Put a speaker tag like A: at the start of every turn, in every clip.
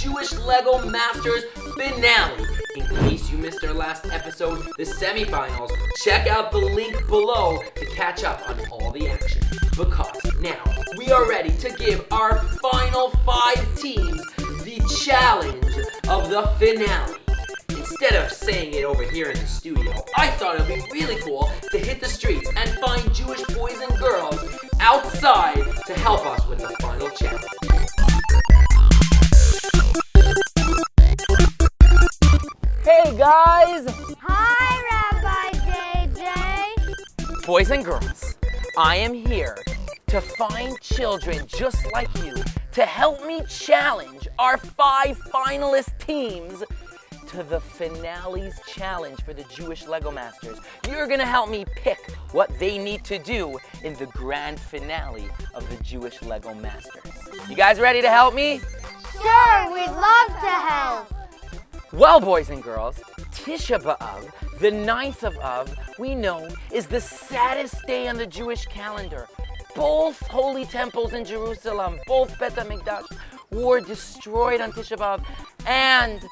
A: Jewish Lego Masters finale. In case you missed our last episode, the semifinals, check out the link below to catch up on all the action. Because now we are ready to give our final 5 teams the challenge of the finale. Instead of saying it over here in the studio, I thought it would be really cool to hit the streets and find Jewish boys and girls outside to help us with the final challenge. Hey guys!
B: Hi, Rabbi JJ!
A: Boys and girls, I am here to find children just like you to help me challenge our 5 finalist teams to the finale's challenge for the Jewish Lego Masters. You're gonna help me pick what they need to do in the grand finale of the Jewish Lego Masters. You guys ready to help me?
B: Sure, we'd love to help!
A: Well, boys and girls, Tisha B'av, the 9th of Av, we know is the saddest day on the Jewish calendar. Both holy temples in Jerusalem, both Bet HaMikdash, were destroyed on Tisha B'av, and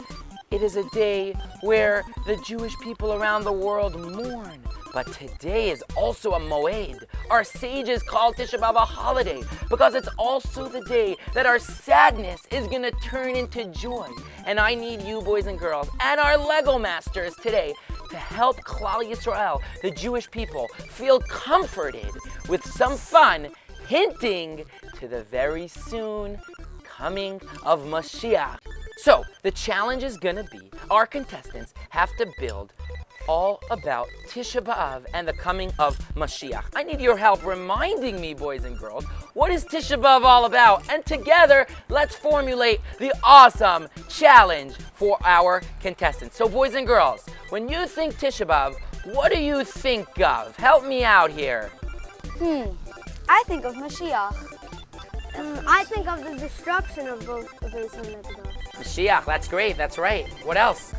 A: it is a day where the Jewish people around the world mourn. But today is also a moed. Our sages call Tisha B'av a holiday because it's also the day that our sadness is going to turn into joy. And I need you, boys and girls, and our Lego Masters today to help Klal Yisrael, the Jewish people, feel comforted with some fun, hinting to the very soon coming of Mashiach. So, the challenge is gonna be our contestants have to build all about Tisha B'av and the coming of Mashiach. I need your help reminding me, boys and girls, what is Tisha B'av all about? And together, let's formulate the awesome challenge for our contestants. So, boys and girls, when you think Tisha B'av, what do you think of? Help me out here.
B: I think of Mashiach. I think of the destruction of both the Beis HaMikdash.
A: Mashiach, that's great, that's right. What else?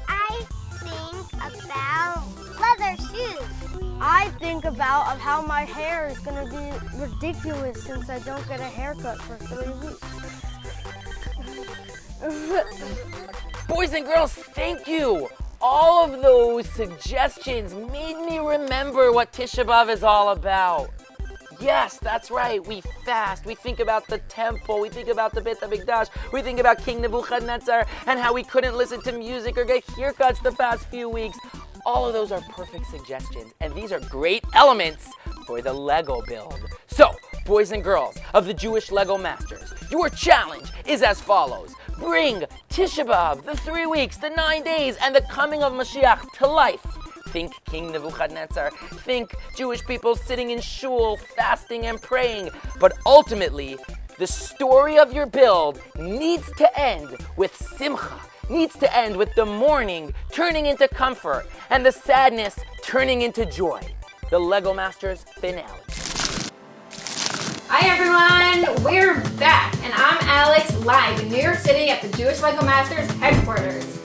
B: I think about leather shoes. I think about how my hair is going to be ridiculous since I don't get a haircut for 3 weeks.
A: Boys and girls, thank you. All of those suggestions made me remember what Tisha B'av is all about. Yes, that's right, we fast, we think about the temple, we think about the Bet HaMikdash, we think about King Nebuchadnezzar and how we couldn't listen to music or get haircuts the past few weeks. All of those are perfect suggestions, and these are great elements for the Lego build. So, boys and girls of the Jewish Lego Masters, your challenge is as follows. Bring Tisha B'av, the 3 weeks, the 9 days, and the coming of Mashiach to life. Think King Nebuchadnezzar, think Jewish people sitting in shul, fasting and praying. But ultimately, the story of your build needs to end with simcha, needs to end with the mourning turning into comfort and the sadness turning into joy. The Lego Masters finale.
C: Hi everyone, we're back, and I'm Alex, live in New York City at the Jewish Lego Masters headquarters.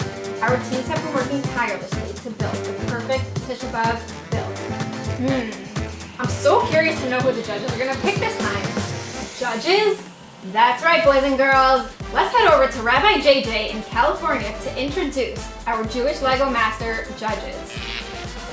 C: Our teams have been working tirelessly to build the perfect Tisha B'av build. I'm so curious to know who the judges are going to pick this time. Judges? That's right, boys and girls. Let's head over to Rabbi JJ in California to introduce our Jewish Lego Master judges.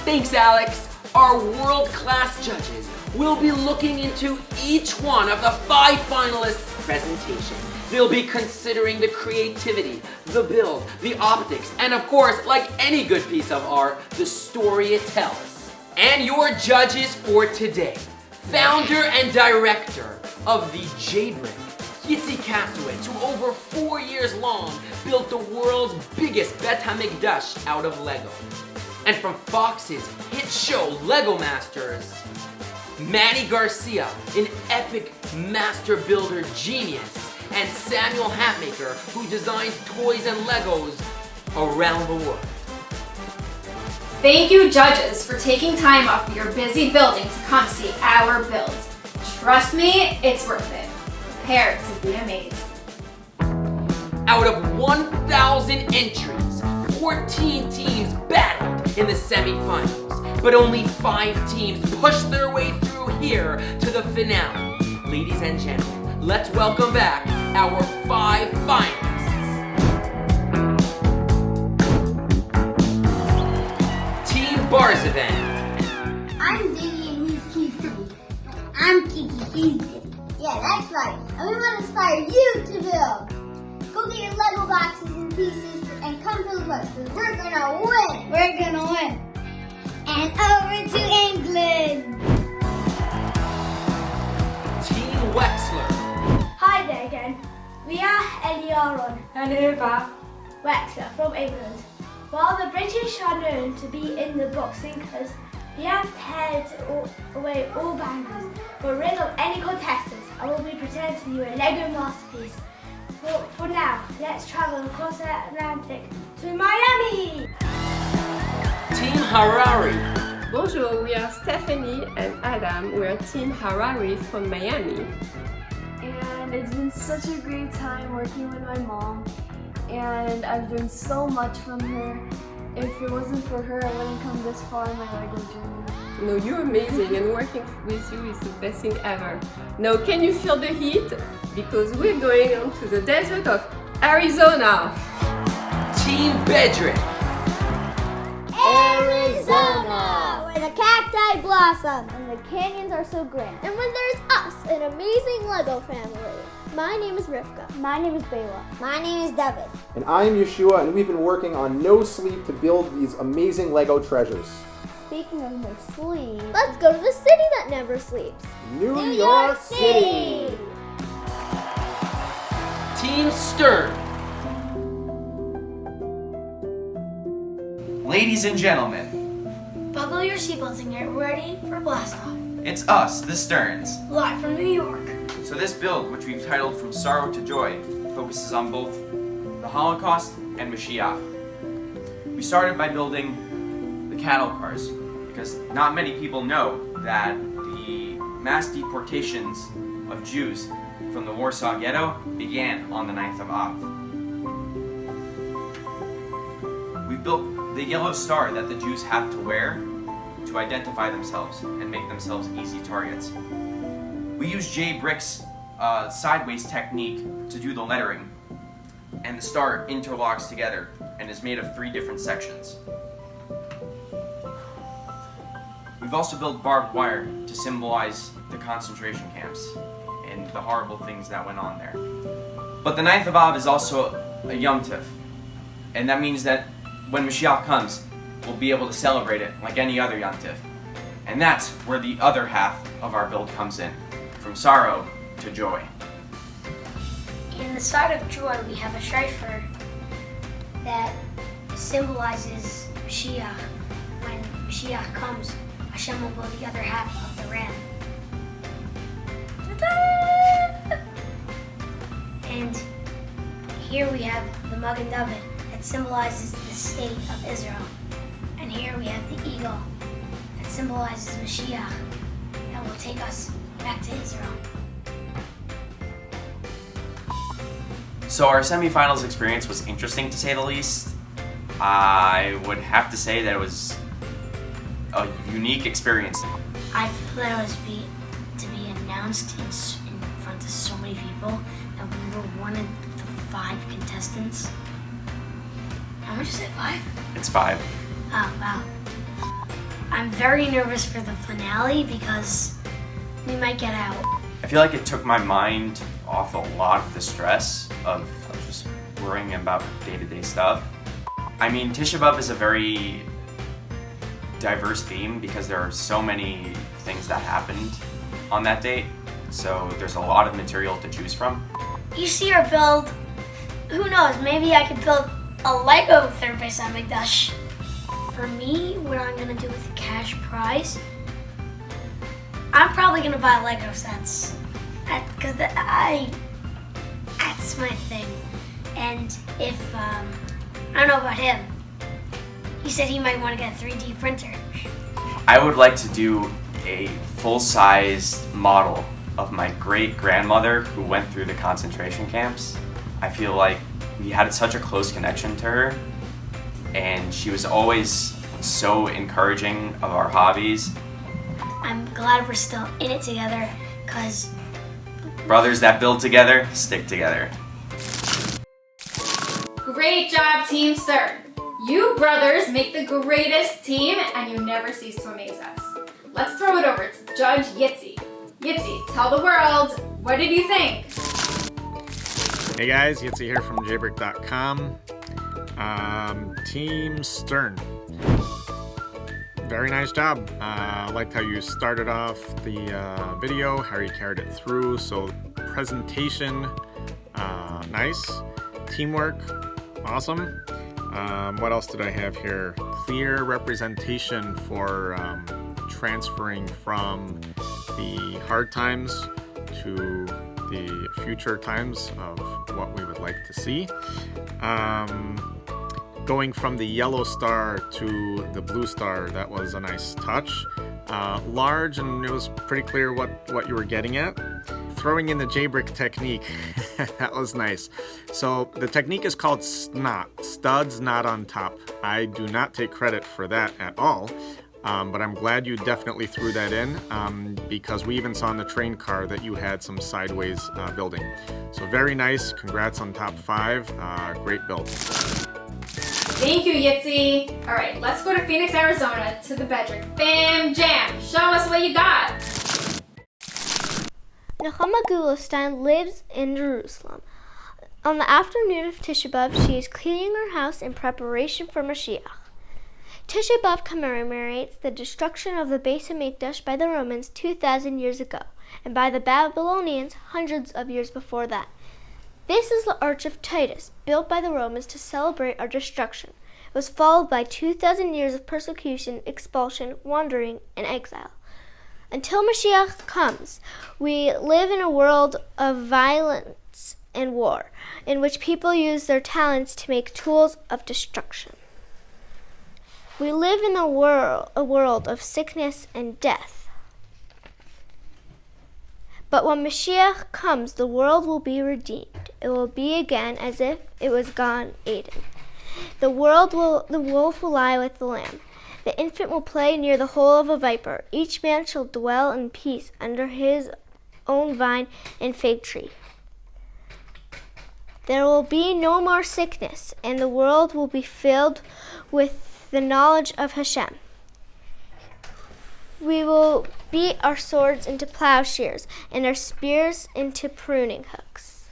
A: Thanks, Alex. Our world-class judges will be looking into each one of the 5 finalists' presentation. They'll be considering the creativity, the build, the optics, and of course, like any good piece of art, the story it tells. And your judges for today, founder and director of the Bedrick, Yitzy Kasowitz, who over 4 years long built the world's biggest Bet HaMikdash out of Lego. And from Fox's hit show Lego Masters, Manny Garcia, an epic master builder genius, and Samuel Hatmaker, who designs toys and Legos around the world.
C: Thank you, judges, for taking time off of your busy building to come see our build. Trust me, it's worth it. Prepare to be amazed.
A: Out of 1,000 entries, 14 teams battled in the semifinals, but only 5 teams pushed their way through here to the finale. Ladies and gentlemen, let's welcome back our 5 finalists. Team Barzivan.
B: I'm Diddy and he's Kiki. I'm Kiki, he's Diddy. Yeah, that's right. And we want to inspire you to build. Go get your Lego boxes and pieces and come build with us because we're gonna win. We're gonna win. And over to England.
A: Team Wexler.
B: Hi there again. We are Eliaron
C: And Eva.
B: Wexler from England. While the British are known to be in the book sinkers, we have teared away all bangers. We're rid of any contestants and will be presenting you a Lego masterpiece. For now, let's travel across the Atlantic to Miami.
A: Team Harare.
D: Bonjour, we are Stephanie and Adam. We are Team Harare from Miami.
E: And it's been such a great time working with my mom, and I've learned so much from her. If it wasn't for her, I wouldn't come this far in my Lego journey.
D: No, you're amazing, and working with you is the best thing ever. Now, can you feel the heat? Because we're going on to the desert of Arizona.
A: Team Bedrick.
B: Arizona, where the cacti blossom and the canyons are so grand. And when there's us, an amazing Lego family. My name is Rivka. My name is Bayla. My name is David.
F: And I am Yeshua, and we've been working on no sleep to build these amazing Lego treasures.
B: Speaking of no sleep, let's go to the city that never sleeps.
F: New York City!
A: Team Stern.
G: Ladies and gentlemen,
B: Buckle your seatbelts and get ready for blast off.
G: it's us, the Sterns.
B: Live from New York.
G: So this build, which we've titled From Sorrow to Joy, focuses on both the Holocaust and Mashiach. We started by building the cattle cars, because not many people know that the mass deportations of Jews from the Warsaw Ghetto began on the 9th of Av. We built the yellow star that the Jews have to wear to identify themselves and make themselves easy targets. We use J Brick's sideways technique to do the lettering, and the star interlocks together and is made of 3 different sections. We've also built barbed wire to symbolize the concentration camps and the horrible things that went on there. But the 9th of Av is also a Yom Tov, and that means that when Mashiach comes, we'll be able to celebrate it like any other Yom Tov. And that's where the other half of our build comes in, from sorrow to joy.
B: In the side of joy, we have a shofar that symbolizes Mashiach. When Mashiach comes, Hashem will blow the other half of the ram. Ta-da! And here we have the Magen David that symbolizes the state of Israel. And here we have the eagle that symbolizes Mashiach that will take us back to Israel.
G: So our semifinals experience was interesting to say the least. I would have to say that it was a unique experience.
B: I feel that it was to be announced in front of so many people that we were one of the 5 contestants. How much is it, 5?
G: It's 5.
B: Oh, wow. I'm very nervous for the finale because we might get out.
G: I feel like it took my mind off a lot of the stress of just worrying about day-to-day stuff. I mean, Tisha B'av is a very diverse theme because there are so many things that happened on that date, so there's a lot of material to choose from.
B: You see our build, who knows, maybe I could build a Lego third base on Mikdash. For me, what I'm gonna do with the cash prize, I'm probably gonna buy Lego sets. Because that's my thing. And if, I don't know about him, he said he might want to get a 3D printer.
G: I would like to do a full-sized model of my great-grandmother who went through the concentration camps. I feel like we had such a close connection to her, and she was always so encouraging of our hobbies.
B: I'm glad we're still in it together, because
G: Brothers that build together, stick together.
C: Great job, Team Stern. You brothers make the greatest team and you never cease to amaze us. Let's throw it over to Judge Yitzy. Yitzy, tell the world, what did you think?
H: Hey guys, Yitzy here from jbrick.com. Team Stern. Very nice job. I liked how you started off the video, how you carried it through. So presentation, nice. Teamwork, awesome. What else did I have here? Clear representation for transferring from the hard times to the future times of what we would like to see. Going from the yellow star to the blue star, that was a nice touch. Large, and it was pretty clear what you were getting at. Throwing in the J-brick technique, that was nice. So the technique is called SNOT, studs not on top. I do not take credit for that at all, but I'm glad you definitely threw that in because we even saw in the train car that you had some sideways building. So very nice, congrats on top 5, great build.
C: Thank you, Yitzy. All right, let's go to Phoenix, Arizona to the Bedrick Bam Jam. Show us what you got.
B: Nechama Gulostein lives in Jerusalem. On the afternoon of Tisha B'av, she is cleaning her house in preparation for Mashiach. Tisha B'av commemorates the destruction of the Beis HaMikdash by the Romans 2,000 years ago, and by the Babylonians hundreds of years before that. This is the Arch of Titus, built by the Romans to celebrate our destruction. It was followed by 2,000 years of persecution, expulsion, wandering, and exile. Until Mashiach comes, we live in a world of violence and war, in which people use their talents to make tools of destruction. We live in a world of sickness and death. But when Mashiach comes, the world will be redeemed. It will be again as if it was Gan Eden. The wolf will lie with the lamb. The infant will play near the hole of a viper. Each man shall dwell in peace under his own vine and fig tree. There will be no more sickness, and the world will be filled with the knowledge of Hashem. We will beat our swords into plowshares and our spears into pruning hooks.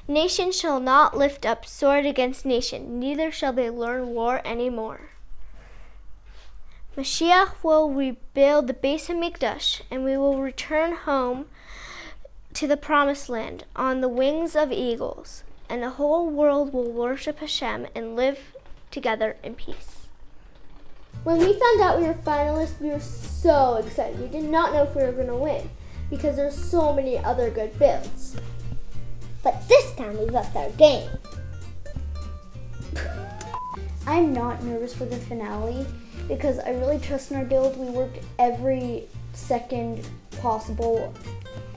B: Nation shall not lift up sword against nation, neither shall they learn war any more. Mashiach will rebuild the Beis HaMikdash, and we will return home to the promised land on the wings of eagles, and the whole world will worship Hashem and live together in peace. When we found out we were finalists, we were so excited. We did not know if we were going to win because there's so many other good builds. But this time we left our game. I'm not nervous for the finale because I really trust in our build. We worked every second possible,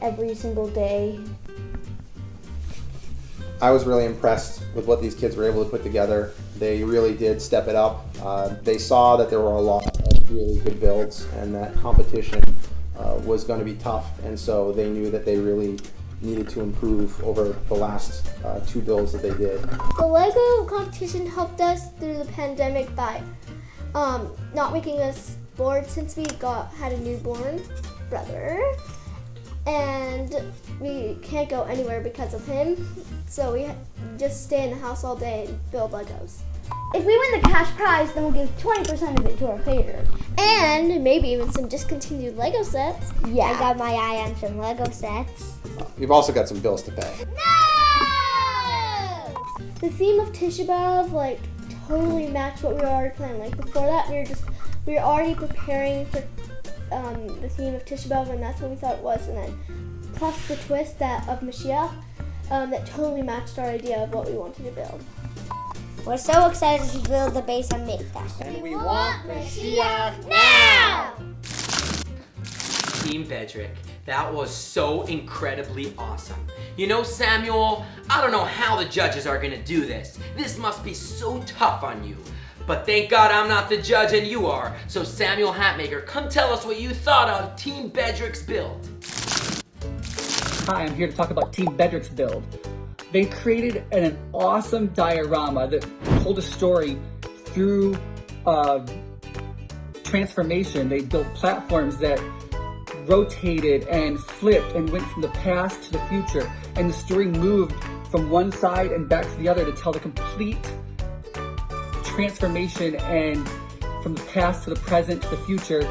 B: every single day.
F: I was really impressed with what these kids were able to put together. They really did step it up. They saw that there were a lot of really good builds and that competition was going to be tough, and so they knew that they really needed to improve over the last 2 builds that they did.
B: The Lego competition helped us through the pandemic by not making us bored since we had a newborn brother, and we can't go anywhere because of him, so we just stay in the house all day and build Legos. If we win the cash prize, then we'll give 20% of it to our creator. And maybe even some discontinued Lego sets. Yeah. I got my eye on some Lego sets.
F: We've also got some bills to pay.
B: No! The theme of Tisha B'av, totally matched what we were already planning. Before that, we were already preparing for the theme of Tisha B'av, and that's what we thought it was. And then plus the twist of Mashiach, that totally matched our idea of what we wanted to build.
I: We're so excited to build the Beis HaMikdash.
F: And we want Mashiach
I: now!
A: Team Bedrick, that was so incredibly awesome. You know, Samuel, I don't know how the judges are gonna do this. This must be so tough on you. But thank God I'm not the judge and you are. So Samuel Hatmaker, come tell us what you thought of Team Bedrick's build.
J: Hi, I'm here to talk about Team Bedrick's build. They created an awesome diorama that told a story through transformation. They built platforms that rotated and flipped and went from the past to the future. And the story moved from one side and back to the other to tell the complete transformation and from the past to the present to the future.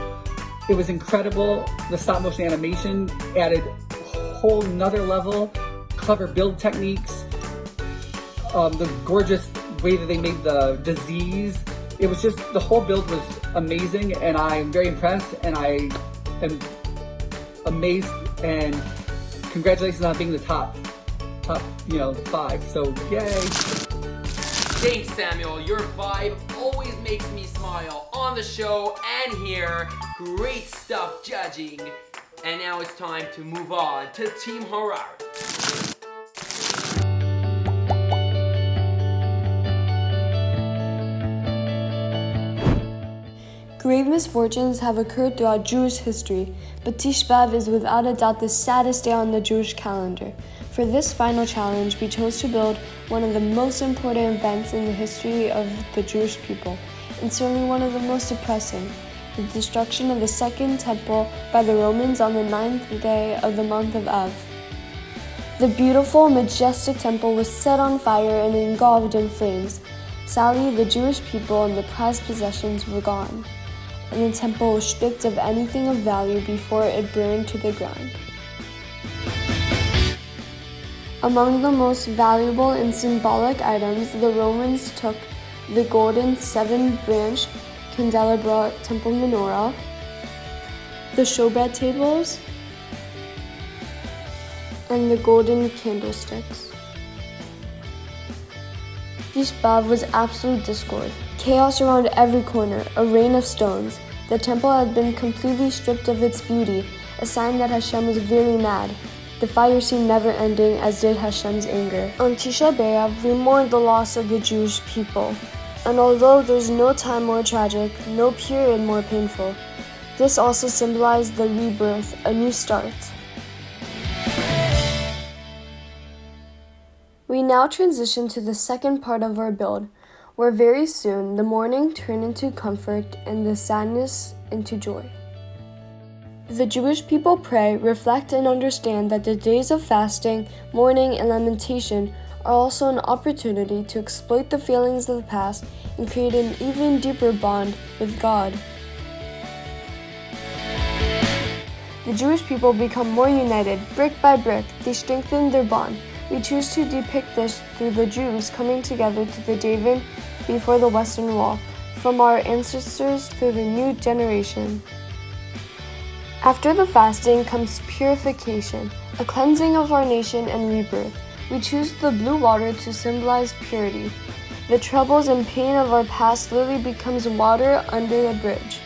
J: It was incredible. The stop motion animation added a whole nother level. Clever build techniques, the gorgeous way that they made the disease. It was just, the whole build was amazing, and I'm very impressed, and I am amazed, and congratulations on being the top 5, so yay.
A: Thanks, Samuel. Your vibe always makes me smile on the show and here. Great stuff judging. And now it's time to move on to Team Harare.
E: Grave misfortunes have occurred throughout Jewish history, but Tisha B'av is without a doubt the saddest day on the Jewish calendar. For this final challenge, we chose to build one of the most important events in the history of the Jewish people, and certainly one of the most depressing: the destruction of the Second Temple by the Romans on the 9th day of the month of Av. The beautiful, majestic temple was set on fire and engulfed in flames. Sadly, the Jewish people and the prized possessions were gone, and the temple was stripped of anything of value before it burned to the ground. Among the most valuable and symbolic items, the Romans took the golden 7-branch candelabra temple menorah, the showbread tables, and the golden candlesticks. Tisha B'av was absolute discord. Chaos around every corner, a rain of stones. The temple had been completely stripped of its beauty, a sign that Hashem was very mad. The fire seemed never ending, as did Hashem's anger. On Tisha B'av, we mourned the loss of the Jewish people. And although there's no time more tragic, no period more painful, this also symbolized the rebirth, a new start. We now transition to the second part of our build, where very soon the mourning turned into comfort and the sadness into joy. The Jewish people pray, reflect, and understand that the days of fasting, mourning, and lamentation are also an opportunity to exploit the feelings of the past and create an even deeper bond with God. The Jewish people become more united, brick by brick. They strengthen their bond. We choose to depict this through the Jews coming together to the Daven before the Western Wall, from our ancestors through the new generation. After the fasting comes purification, a cleansing of our nation and rebirth. We choose the blue water to symbolize purity. The troubles and pain of our past literally becomes water under the bridge.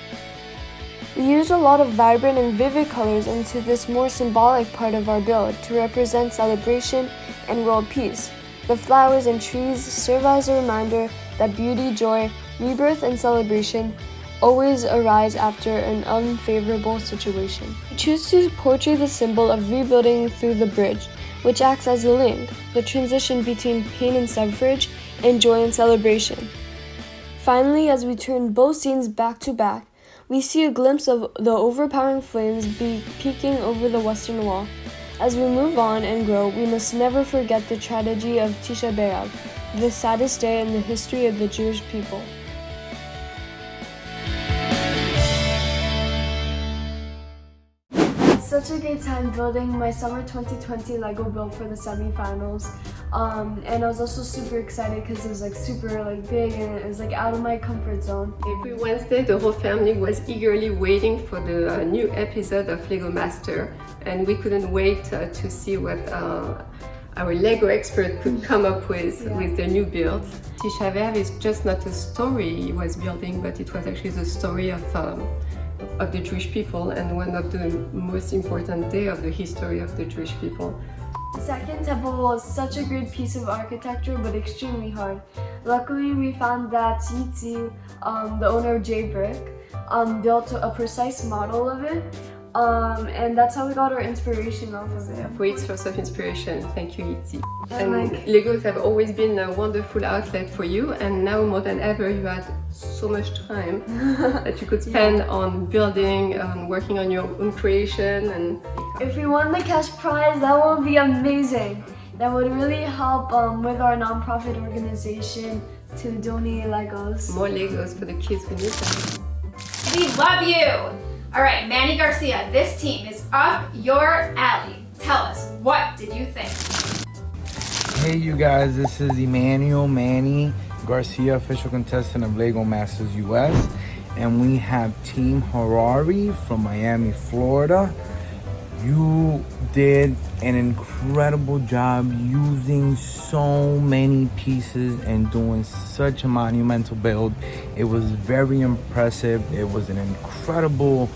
E: We used a lot of vibrant and vivid colors into this more symbolic part of our build to represent celebration and world peace. The flowers and trees serve as a reminder that beauty, joy, rebirth, and celebration always arise after an unfavorable situation. We choose to portray the symbol of rebuilding through the bridge, which acts as a link, the transition between pain and suffrage and joy and celebration. Finally, as we turn both scenes back to back, we see a glimpse of the overpowering flames peeking over the Western Wall. As we move on and grow, we must never forget the tragedy of Tisha B'av, the saddest day in the history of the Jewish people. Such a great time building my summer 2020 Lego build for the semifinals, and I was also super excited because it was super big and it was out of my comfort zone.
D: Every Wednesday the whole family was eagerly waiting for the new episode of Lego Master, and we couldn't wait to see what our Lego expert could come up with the new build. Tisha B'av is just not a story he was building, but it was actually the story of the Jewish people and one of the most important days of the history of the Jewish people.
E: The second temple was such a good piece of architecture, but extremely hard. Luckily, we found that Yitzy, the owner of Bedrick, built a precise model of it, and that's how we got our inspiration off of it.
D: Great source of inspiration. Thank you, Yitzy.
E: And
D: And Legos have always been a wonderful outlet for you, and now more than ever you had so much time that you could spend on building, working on your own creation. And
E: If we won the cash prize, that would be amazing. That would really help with our nonprofit organization to donate Legos.
D: more Legos for the kids who need them.
C: We love you! All right, Manny Garcia, this team is up your alley. Tell us, what did you think?
K: Hey you guys, this is Manny Garcia, official contestant of Lego Masters US, and we have Team Harare from Miami, Florida. You did an incredible job using so many pieces and doing such a monumental build. It was very impressive. It was an incredible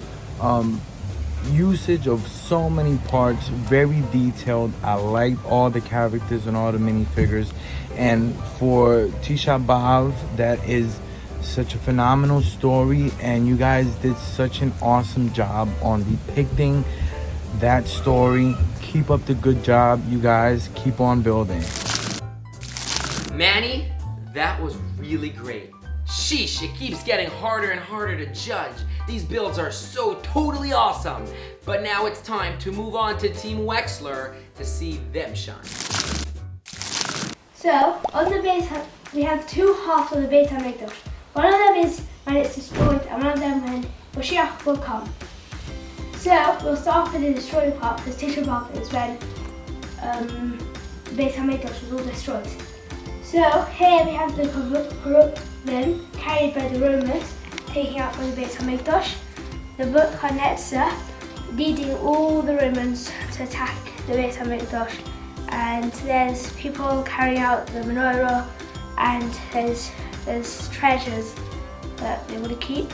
K: usage of so many parts, very detailed. I liked all the characters and all the minifigures. And for Tisha B'av, that is such a phenomenal story, and you guys did such an awesome job on depicting that story. Keep up the good job, you guys. Keep on building.
A: Manny, that was really great. Sheesh, it keeps getting harder and harder to judge. These builds are so totally awesome. But now it's time to move on to Team Wexler to see them shine.
B: So, on the base, we have two halves of the Beit HaMikdash. One of them is when it's destroyed, and one of them when Mashiach will come. So, we'll start off with the destroyed part, because Tisha B'av is when the Beit HaMikdash was all destroyed. So, here we have the Grossman carried by the Romans, taking out from the Beit HaMikdash. The book Hatmaker leading all the Romans to attack the Beit HaMikdash. And there's people carrying out the menorah, and there's treasures that they want to keep.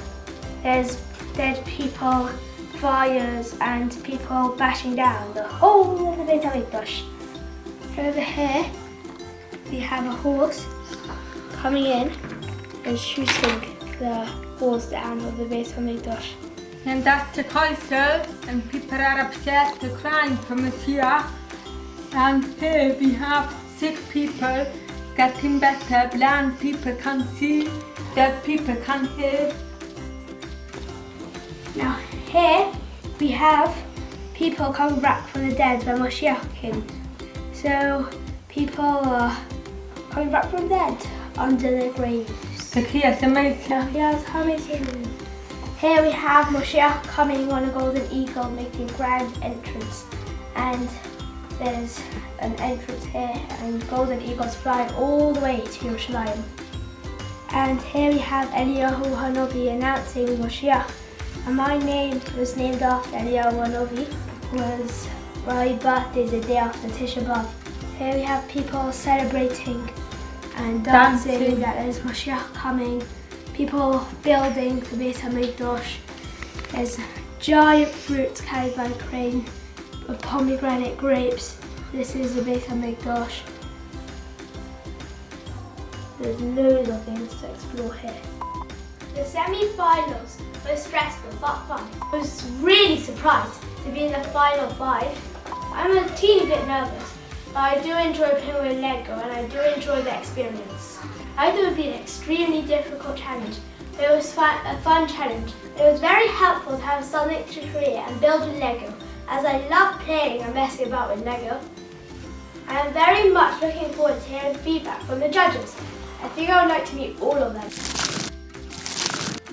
B: There's dead people, fires, and people bashing down the whole of the Beit HaMikdash. Over here, we have a horse coming in and shooting the walls down of the Beit HaMikdash.
L: And that's the culture, and people are upset, they're crying for Messiah. And here we have sick people getting better, blind people can see, deaf people can hear.
B: Now here we have people coming back from the dead when Mashiach came. So people are coming back from the dead under their graves.
L: Yes, amazing.
B: Yes, amazing. Here we have Mashiach coming on a golden eagle, making grand entrance. And there's an entrance here, and golden eagles flying all the way to Yerushalayim. And here we have Eliyahu Hanavi announcing Mashiach. And my name was named after Eliyahu Hanavi, who was my birthday the day after Tisha B'av. Here we have people celebrating and dancing that there's Mashiach coming. People building the Beit HaMikdash. There's giant fruits carried by a crane with pomegranate grapes. This is the Beit HaMikdash. There's loads of things to explore here. The semi-finals were stressful but fun. I was really surprised to be in the final 5. I'm a teeny bit nervous, but I do enjoy playing with Lego and I do enjoy the experience. I thought it would be an extremely difficult challenge, but it was a fun challenge. It was very helpful to have something to create and build with Lego, as I love playing and messing about with Lego. I am very much looking forward to hearing feedback from the judges. I think I would like to meet all of them.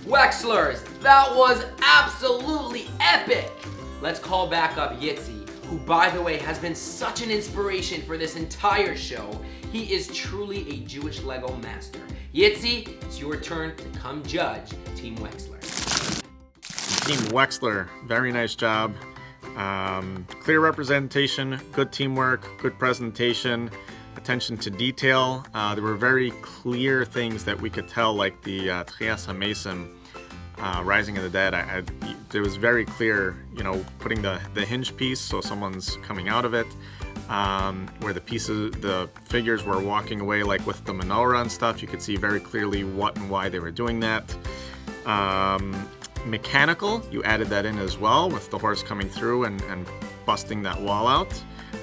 A: Wexlers, that was absolutely epic! Let's call back up Yitzy, who by the way has been such an inspiration for this entire show. He is truly a Jewish Lego master. Yitzy, it's your turn to come judge Team Wexler.
H: Team Wexler, very nice job. Clear representation, good teamwork, good presentation, attention to detail. There were very clear things that we could tell, like the Trias HaMesim, Rising of the Dead. It was very clear, you know, putting the hinge piece so someone's coming out of it. where the figures were walking away, like with the menorah and stuff. You could see very clearly what and why they were doing that. Mechanical, you added that in as well, with the horse coming through and busting that wall out.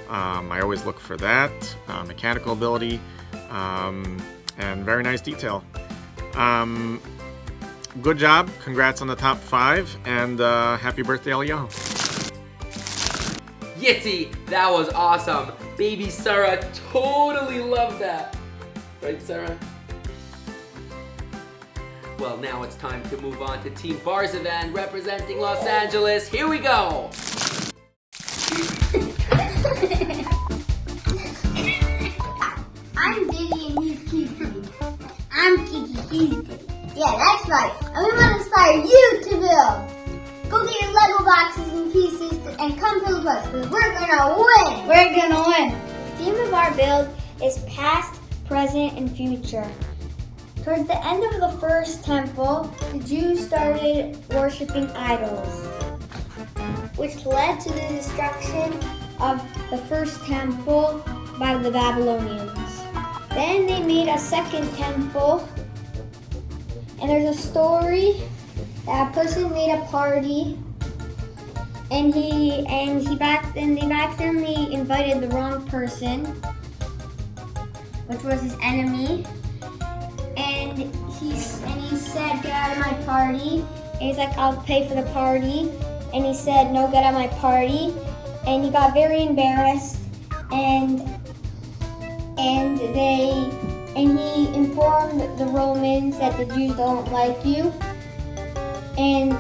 H: I always look for that. Mechanical ability, and very nice detail. Good job. Congrats on the top 5, and happy birthday, Eliyahu.
A: Yitzy, that was awesome. Baby Sarah totally loved that. Right, Sarah? Well, now it's time to move on to Team Barzivan representing Los Angeles. Here we go.
I: I'm Diddy and he's Kiki. I'm Kiki, he's Diddy. Yeah, that's right. And we want to inspire you to build. Go get your Lego boxes and pieces and come build us, because we're gonna win. We're gonna win. The theme of our build is past, present, and future. Towards the end of the first temple, the Jews started worshiping idols, which led to the destruction of the first temple by the Babylonians. Then they made a second temple, and there's a story that a person made a party, and they accidentally invited the wrong person, which was his enemy, and he said, "Get out of my party." And he's like, "I'll pay for the party." And he said, "No, get out of my party." And he got very embarrassed, and he informed the Romans that the Jews don't like you, and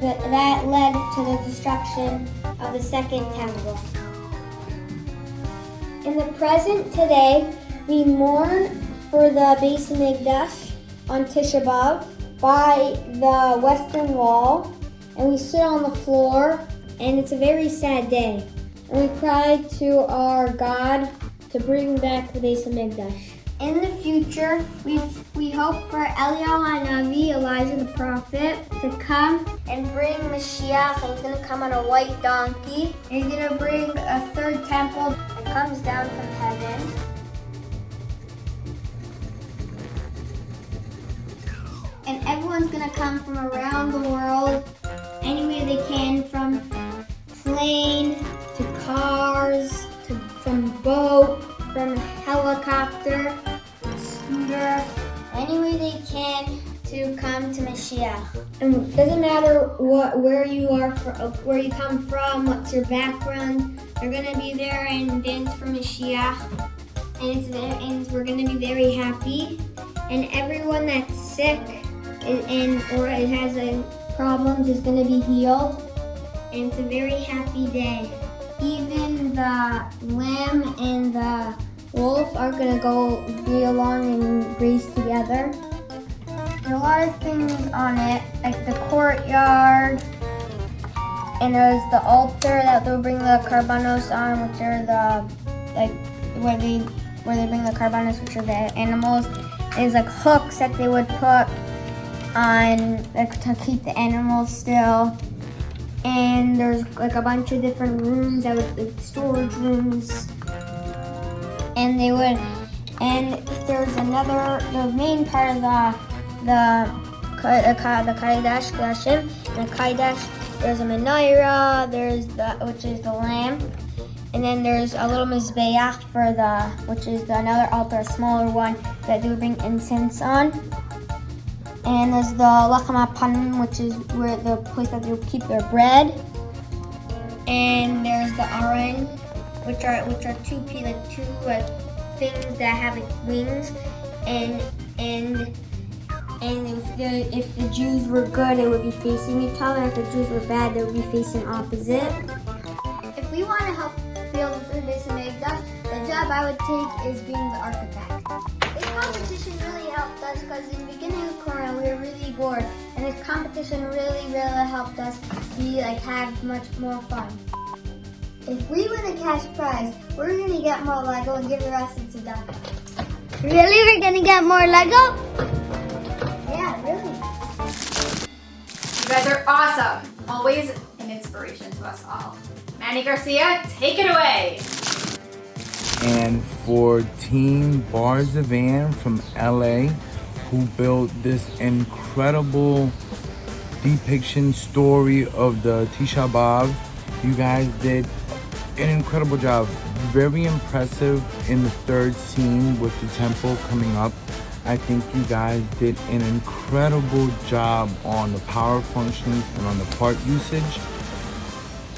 I: that led to the destruction of the second temple. In the present today, we mourn for the Beis Hamikdash on Tisha B'av by the Western Wall, and we sit on the floor, and it's a very sad day. And we cry to our God to bring back the Beis Hamikdash. In the future, we hope for Eliyahu Hanavi, Elijah the prophet, to come and bring Mashiach, and he's going to come on a white donkey. And he's going to bring a third temple that comes down from heaven. And everyone's going to come from around the world, anywhere they can, from plane to cars, from boat, from helicopter, scooter, any way they can to come to Mashiach. And it doesn't matter where you come from, what's your background, they're gonna be there and dance for Mashiach, and we're gonna be very happy. And everyone that's sick or has problems is gonna be healed, and it's a very happy day. Even the lamb and the wolf are gonna be along and graze together. There's a lot of things on it, like the courtyard, and there's the altar that they'll bring the karbanos on, which are where they bring the karbanos, which are the animals. There's like hooks that they would put on to keep the animals still. And there's like a bunch of different rooms storage rooms. And there's the main part of the Kaidash Kashim. And the Kaidash, there's a menorah, which is the lamb. And then there's a little mizbeach which is another altar, a smaller one that they would bring incense on. And there's the lachem hapanim, which is where the place that they would keep their bread. And there's the aron, which are two things that have wings. And if the Jews were good, it would be facing each other. If the Jews were bad, they would be facing opposite. If we want to help build the third Beis Hamikdash, the job I would take is being the architect. This competition really helped us because in the beginning of Corona we were really bored, and this competition really helped us have much more fun. If we win a cash prize, we're gonna get more Lego and give the rest to Tzedakah. Really? We're gonna get more Lego? Yeah, really.
C: You guys are awesome. Always an inspiration to us all. Manny, Garcia, take it away.
K: And for Team Barzivan from LA, who built this incredible depiction story of the Tisha B'av, you guys did an incredible job. Very impressive in the third scene with the temple coming up. I think you guys did an incredible job on the power functions and on the part usage.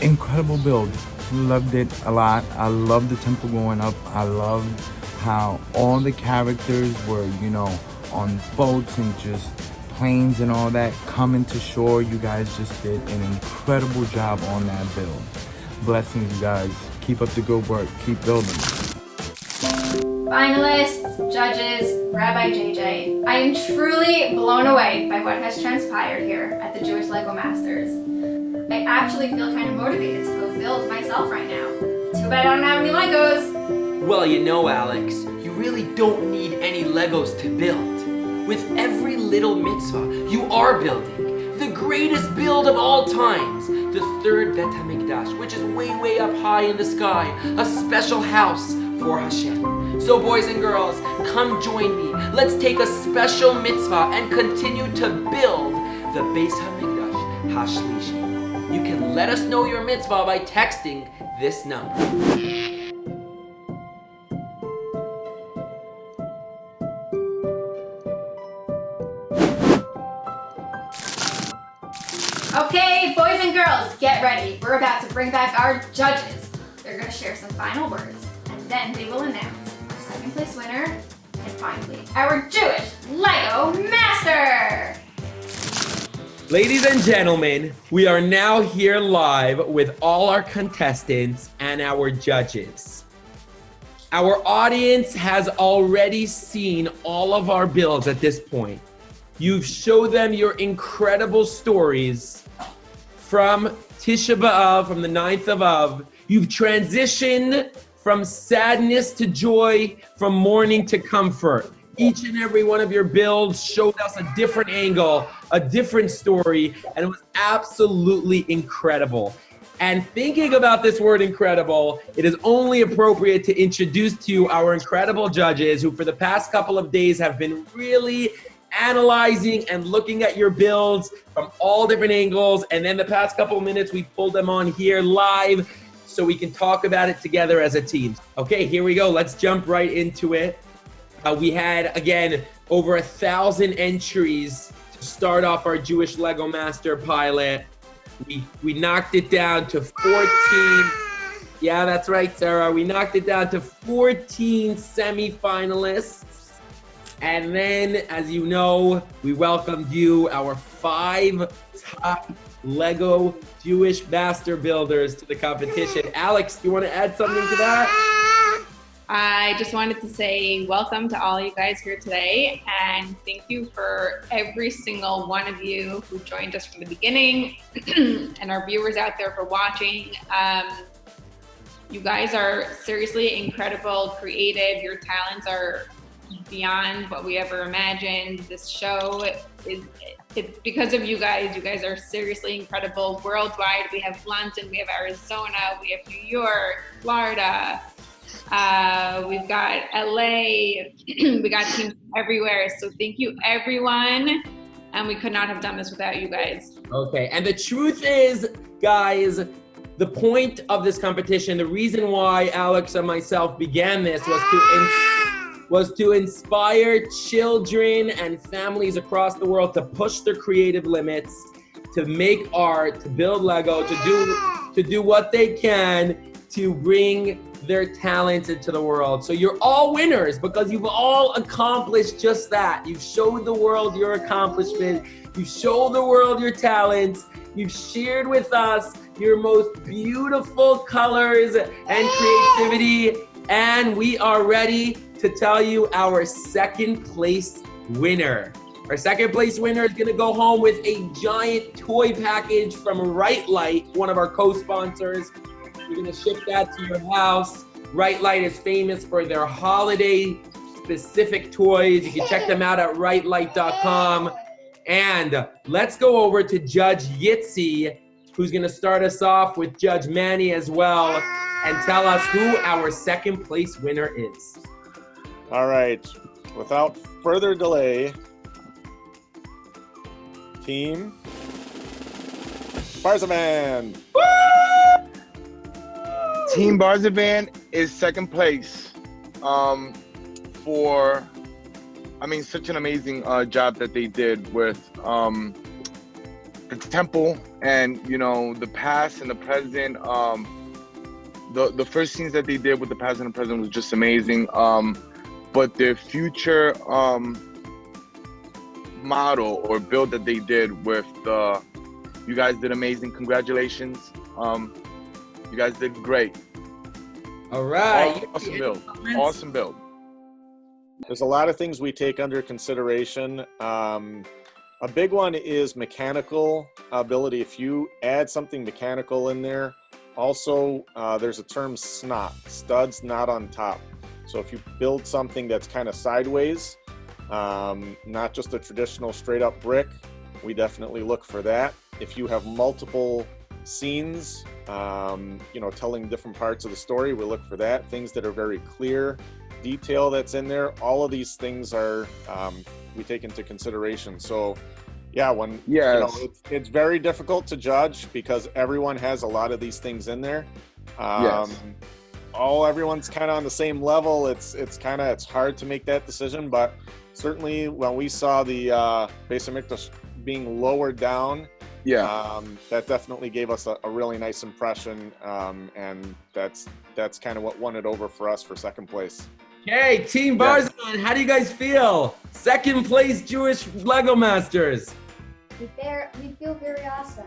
K: Incredible build. Loved it a lot. I love the temple going up. I loved how all the characters were, you know, on boats and just planes and all that coming to shore. You guys just did an incredible job on that build. Blessings, you guys. Keep up the good work. Keep building.
C: Finalists, judges, Rabbi JJ, I am truly blown away by what has transpired here at the Jewish Lego Masters. I actually feel kind of motivated to go build myself right now. Too bad I don't have any Legos.
A: Well, you know, Alex, you really don't need any Legos to build. With every little mitzvah, you are building the greatest build of all times, the third Bet HaMikdash, which is way up high in the sky, a special house for Hashem. So boys and girls, come join me. Let's take a special mitzvah and continue to build the Beis HaMikdash Hashlishi. You can let us know your mitzvah by texting this number.
C: Okay, boys and girls, get ready. We're about to bring back our judges. They're gonna share some final words, and then they will announce our second place winner, and finally, our Jewish Lego Master!
M: Ladies and gentlemen, we are now here live with all our contestants and our judges. Our audience has already seen all of our builds at this point. You've showed them your incredible stories from Tisha B'av, from the 9th of Av. You've transitioned from sadness to joy, from mourning to comfort. Each and every one of your builds showed us a different angle, a different story, and it was absolutely incredible. And thinking about this word incredible, it is only appropriate to introduce to you our incredible judges who for the past couple of days have been really analyzing and looking at your builds from all different angles. And then the past couple of minutes, we pulled them on here live so we can talk about it together as a team. Okay, here we go. Let's jump right into it. We had, again, over 1,000 entries to start off our Jewish Lego Master pilot. We knocked it down to 14. Yeah, that's right, Sarah. We knocked it down to 14 semifinalists. And then, as you know, we welcomed you, our 5 top Lego Jewish Master builders to the competition. Alex, do you want to add something to that?
N: I just wanted to say welcome to all you guys here today, and thank you for every single one of you who joined us from the beginning and our viewers out there for watching. You guys are seriously incredible, creative. Your talents are beyond what we ever imagined. This show is because of you guys. You guys are seriously incredible worldwide. We have London, we have Arizona, we have New York, Florida. We've got LA, we got teams everywhere. So thank you everyone. And we could not have done this without you guys.
M: Okay, and the truth is, guys, the point of this competition, the reason why Alex and myself began this was to inspire children and families across the world to push their creative limits, to make art, to build Lego, to do what they can to bring their talents into the world. So you're all winners because you've all accomplished just that. You've showed the world your accomplishment. You've showed the world your talents. You've shared with us your most beautiful colors and creativity. And we are ready to tell you our second place winner. Our second place winner is gonna go home with a giant toy package from Right Light, one of our co-sponsors. We're gonna ship that to your house. Right Light is famous for their holiday specific toys. You can check them out at rightlight.com. And let's go over to Judge Yitzy who's going to start us off with Judge Manny as well and tell us who our second place winner is.
H: All right, without further delay, Team Barzivan.
O: Team Barzivan is second place for, such an amazing job that they did with the temple and, the past and the present. The first scenes that they did with the past and the present was just amazing. But their future model or build that they did with you guys did amazing. Congratulations. You guys did great.
M: All right.
O: Awesome build. Awesome build.
H: There's a lot of things we take under consideration. A big one is mechanical ability. If you add something mechanical in there, also there's a term SNOT, studs not on top. So if you build something that's kind of sideways, not just a traditional straight up brick, we definitely look for that. If you have multiple scenes, telling different parts of the story, we look for that. Things that are very clear, detail that's in there, all of these things are, we take into consideration. So yeah, it's very difficult to judge because everyone has a lot of these things in there. Everyone's kind of on the same level. It's hard to make that decision, but certainly when we saw the Beis HaMikdash being lowered down, that definitely gave us a really nice impression, and that's kind of what won it over for us for second place.
M: Okay, Team Barzivan, how do you guys feel? Second place Jewish Lego Masters.
I: We feel very awesome.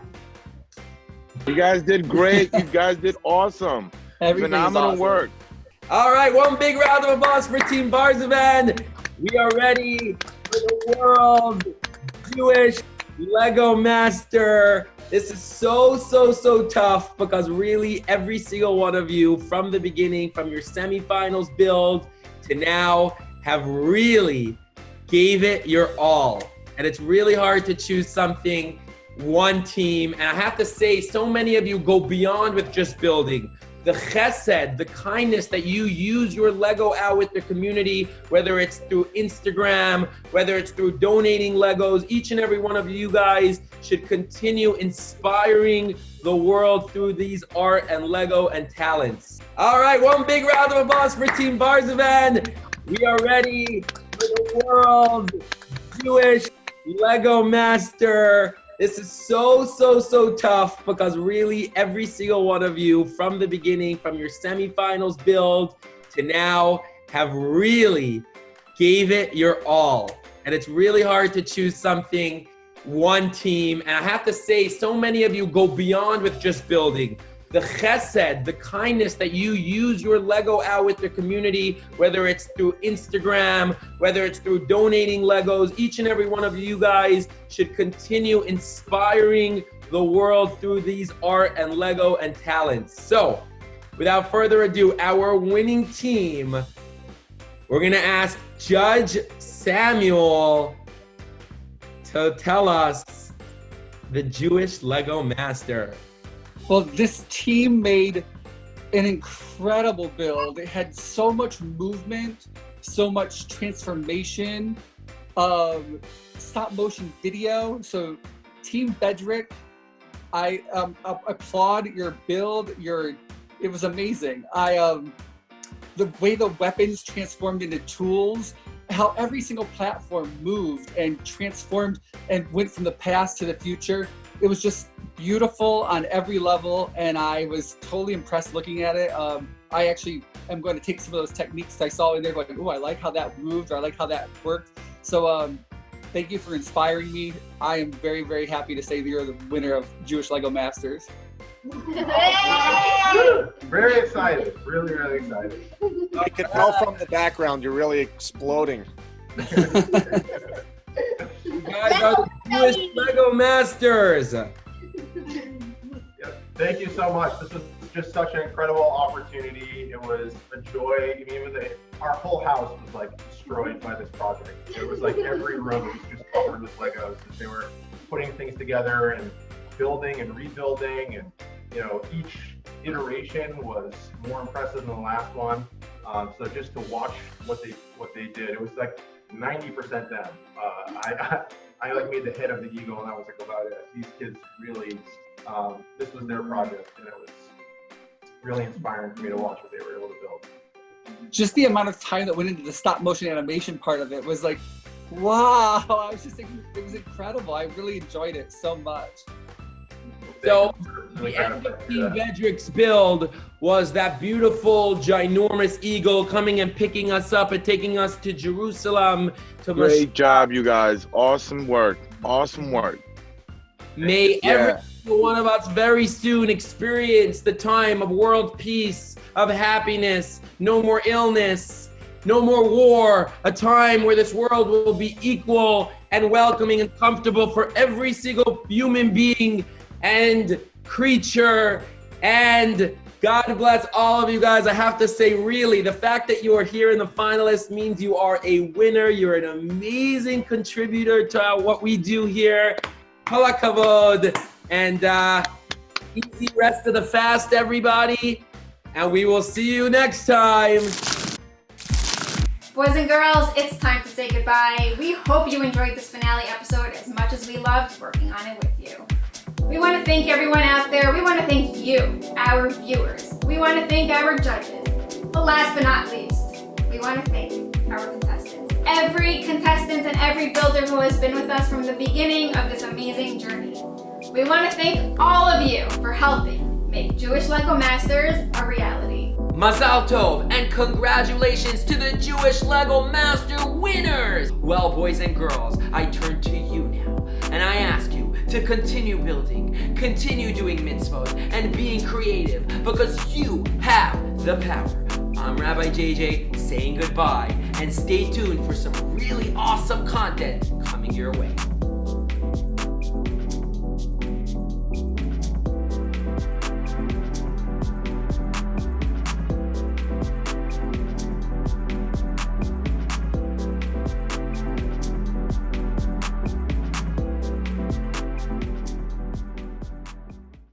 O: You guys did great. You guys did awesome. Phenomenal
M: awesome
O: work.
M: All right, one big round of applause for Team Barzivan. We are ready for the World Jewish Lego Master. This is so tough because really every single one of you from the beginning, from your semifinals build to now, have really gave it your all. And it's really hard to choose something, one team. And I have to say, so many of you go beyond with just building. The chesed, the kindness that you use your Lego out with the community, whether it's through Instagram, whether it's through donating Legos, each and every one of you guys should continue inspiring the world through these art and Lego and talents. All right, one big round of applause for Team Barzivan. We are ready for the World Jewish Lego Master. This is so tough because really every single one of you from the beginning, from your semifinals build to now, have really gave it your all. And it's really hard to choose something, one team. And I have to say, so many of you go beyond with just building. The chesed, the kindness that you use your Lego out with the community, whether it's through Instagram, whether it's through donating Legos, each and every one of you guys should continue inspiring the world through these art and Lego and talents. So, without further ado, our winning team, we're gonna ask Judge Samuel to tell us the Jewish Lego Master.
J: Well, this team made an incredible build. It had so much movement, so much transformation, stop motion video. So Team Bedrick, I applaud your build. It was amazing. The way the weapons transformed into tools, how every single platform moved and transformed and went from the past to the future. It was just beautiful on every level, and I was totally impressed looking at it. I actually am going to take some of those techniques I saw in there, like, oh, I like how that moved, or I like how that worked. So thank you for inspiring me. I am very, very happy to say that you're the winner of Jewish Lego Masters.
P: Very excited, really excited.
H: I can tell from the background you're really exploding.
M: You guys are the Jewish Lego Masters.
P: Thank you so much. This was just such an incredible opportunity. It was a joy. Our whole house was like destroyed by this project. It was like every room was just covered with Legos as they were putting things together, and building and rebuilding, and each iteration was more impressive than the last one. So just to watch what they did, it was like 90% them. I like made the head of the eagle, and I was like about it. These kids really, this was their project, and it was really inspiring for me to watch what they were able to build.
J: Just the amount of time that went into the stop motion animation part of it was like, wow! I was just thinking, it was incredible. I really enjoyed it so much.
M: So the end of King Bedrick's build was that beautiful, ginormous eagle coming and picking us up and taking us to Jerusalem.
O: Great job, you guys. Awesome work. Awesome work.
M: May every single one of us very soon experience the time of world peace, of happiness, no more illness, no more war, a time where this world will be equal and welcoming and comfortable for every single human being and creature. And God bless all of you guys. I have to say, really, the fact that you are here in the finalists means you are a winner. You're an amazing contributor to what we do here. Kol hakavod. And easy rest of the fast, everybody. And we will see you next time.
C: Boys and girls, it's time to say goodbye. We hope you enjoyed this finale episode as much as we loved working on it with you. We want to thank everyone out there. We want to thank you, our viewers. We want to thank our judges. But last but not least, we want to thank our contestants. Every contestant and every builder who has been with us from the beginning of this amazing journey. We want to thank all of you for helping make Jewish Lego Masters a reality.
A: Mazal Tov and congratulations to the Jewish Lego Master winners! Well, boys and girls, I turn to you now, and I ask you to continue building, continue doing mitzvot, and being creative, because you have the power. I'm Rabbi JJ saying goodbye, and stay tuned for some really awesome content coming your way.